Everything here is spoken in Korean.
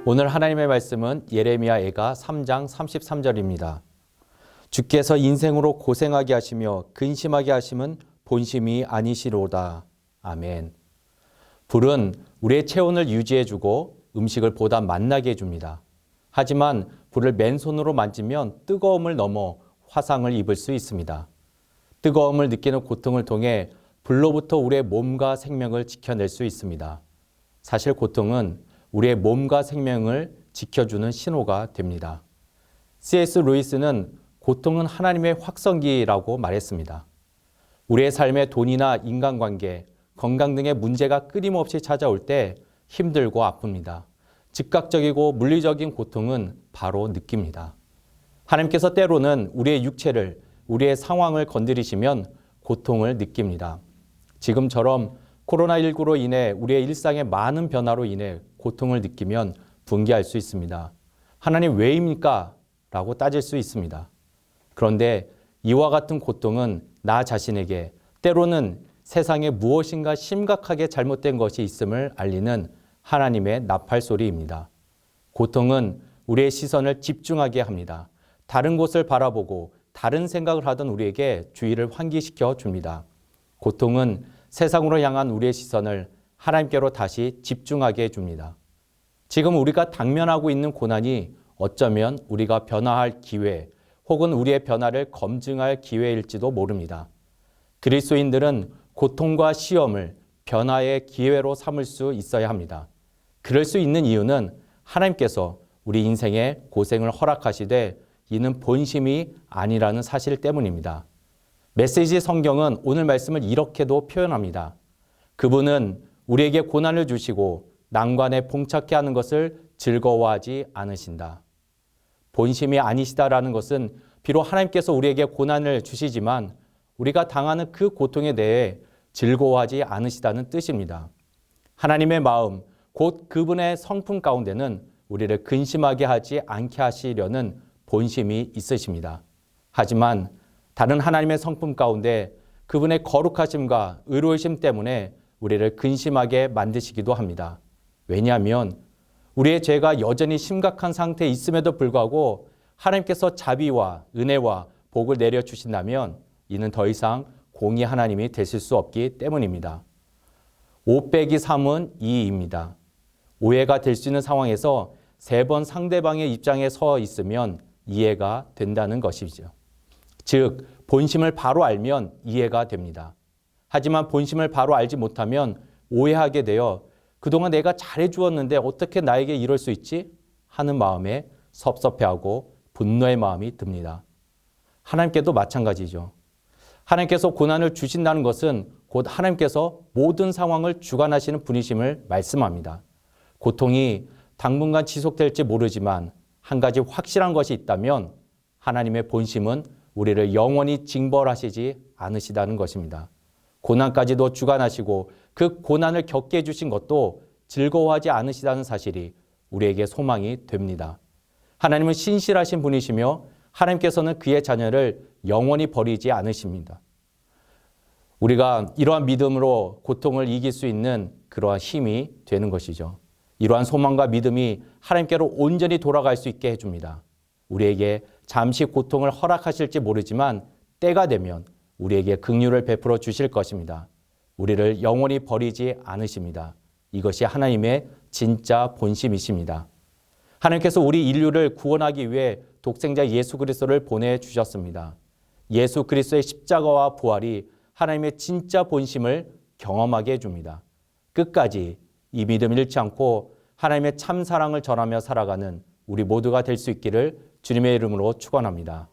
오늘 하나님의 말씀은 예레미야애가 3장 33절입니다. 주께서 인생으로 고생하게 하시며 근심하게 하심은 본심이 아니시로다. 아멘. 불은 우리의 체온을 유지해주고 음식을 보다 맛나게 해줍니다. 하지만 불을 맨손으로 만지면 뜨거움을 넘어 화상을 입을 수 있습니다. 뜨거움을 느끼는 고통을 통해 불로부터 우리의 몸과 생명을 지켜낼 수 있습니다. 사실 고통은 우리의 몸과 생명을 지켜주는 신호가 됩니다. C.S. 루이스는 고통은 하나님의 확성기라고 말했습니다. 우리의 삶에 돈이나 인간관계, 건강 등의 문제가 끊임없이 찾아올 때 힘들고 아픕니다. 즉각적이고 물리적인 고통은 바로 느낍니다. 하나님께서 때로는 우리의 육체를, 우리의 상황을 건드리시면 고통을 느낍니다. 지금처럼 코로나19로 인해 우리의 일상의 많은 변화로 인해 고통을 느끼면 분개할 수 있습니다. 하나님 왜입니까? 라고 따질 수 있습니다. 그런데 이와 같은 고통은 나 자신에게 때로는 세상에 무엇인가 심각하게 잘못된 것이 있음을 알리는 하나님의 나팔 소리입니다. 고통은 우리의 시선을 집중하게 합니다. 다른 곳을 바라보고 다른 생각을 하던 우리에게 주의를 환기시켜 줍니다. 고통은 세상으로 향한 우리의 시선을 하나님께로 다시 집중하게 해줍니다. 지금 우리가 당면하고 있는 고난이 어쩌면 우리가 변화할 기회 혹은 우리의 변화를 검증할 기회일지도 모릅니다. 그리스도인들은 고통과 시험을 변화의 기회로 삼을 수 있어야 합니다. 그럴 수 있는 이유는 하나님께서 우리 인생에 고생을 허락하시되 이는 본심이 아니라는 사실 때문입니다. 메시지 성경은 오늘 말씀을 이렇게도 표현합니다. 그분은 우리에게 고난을 주시고 난관에 봉착해 하는 것을 즐거워하지 않으신다. 본심이 아니시다라는 것은 비록 하나님께서 우리에게 고난을 주시지만 우리가 당하는 그 고통에 대해 즐거워하지 않으시다는 뜻입니다. 하나님의 마음, 곧 그분의 성품 가운데는 우리를 근심하게 하지 않게 하시려는 본심이 있으십니다. 하지만 다른 하나님의 성품 가운데 그분의 거룩하심과 의로우심 때문에 우리를 근심하게 만드시기도 합니다. 왜냐하면 우리의 죄가 여전히 심각한 상태에 있음에도 불구하고 하나님께서 자비와 은혜와 복을 내려주신다면 이는 더 이상 공의 하나님이 되실 수 없기 때문입니다. 5 빼기 3은 2입니다. 오해가 될 수 있는 상황에서 3번 상대방의 입장에 서 있으면 이해가 된다는 것이죠. 즉, 본심을 바로 알면 이해가 됩니다. 하지만 본심을 바로 알지 못하면 오해하게 되어 그동안 내가 잘해주었는데 어떻게 나에게 이럴 수 있지? 하는 마음에 섭섭해하고 분노의 마음이 듭니다. 하나님께도 마찬가지죠. 하나님께서 고난을 주신다는 것은 곧 하나님께서 모든 상황을 주관하시는 분이심을 말씀합니다. 고통이 당분간 지속될지 모르지만 한 가지 확실한 것이 있다면 하나님의 본심은 우리를 영원히 징벌하시지 않으시다는 것입니다. 고난까지도 주관하시고 그 고난을 겪게 해주신 것도 즐거워하지 않으시다는 사실이 우리에게 소망이 됩니다. 하나님은 신실하신 분이시며 하나님께서는 그의 자녀를 영원히 버리지 않으십니다. 우리가 이러한 믿음으로 고통을 이길 수 있는 그러한 힘이 되는 것이죠. 이러한 소망과 믿음이 하나님께로 온전히 돌아갈 수 있게 해줍니다. 우리에게 잠시 고통을 허락하실지 모르지만 때가 되면 우리에게 긍휼을 베풀어 주실 것입니다. 우리를 영원히 버리지 않으십니다. 이것이 하나님의 진짜 본심이십니다. 하나님께서 우리 인류를 구원하기 위해 독생자 예수 그리스도를 보내주셨습니다. 예수 그리스도의 십자가와 부활이 하나님의 진짜 본심을 경험하게 해줍니다. 끝까지 이 믿음 잃지 않고 하나님의 참 사랑을 전하며 살아가는 우리 모두가 될 수 있기를 주님의 이름으로 축원합니다.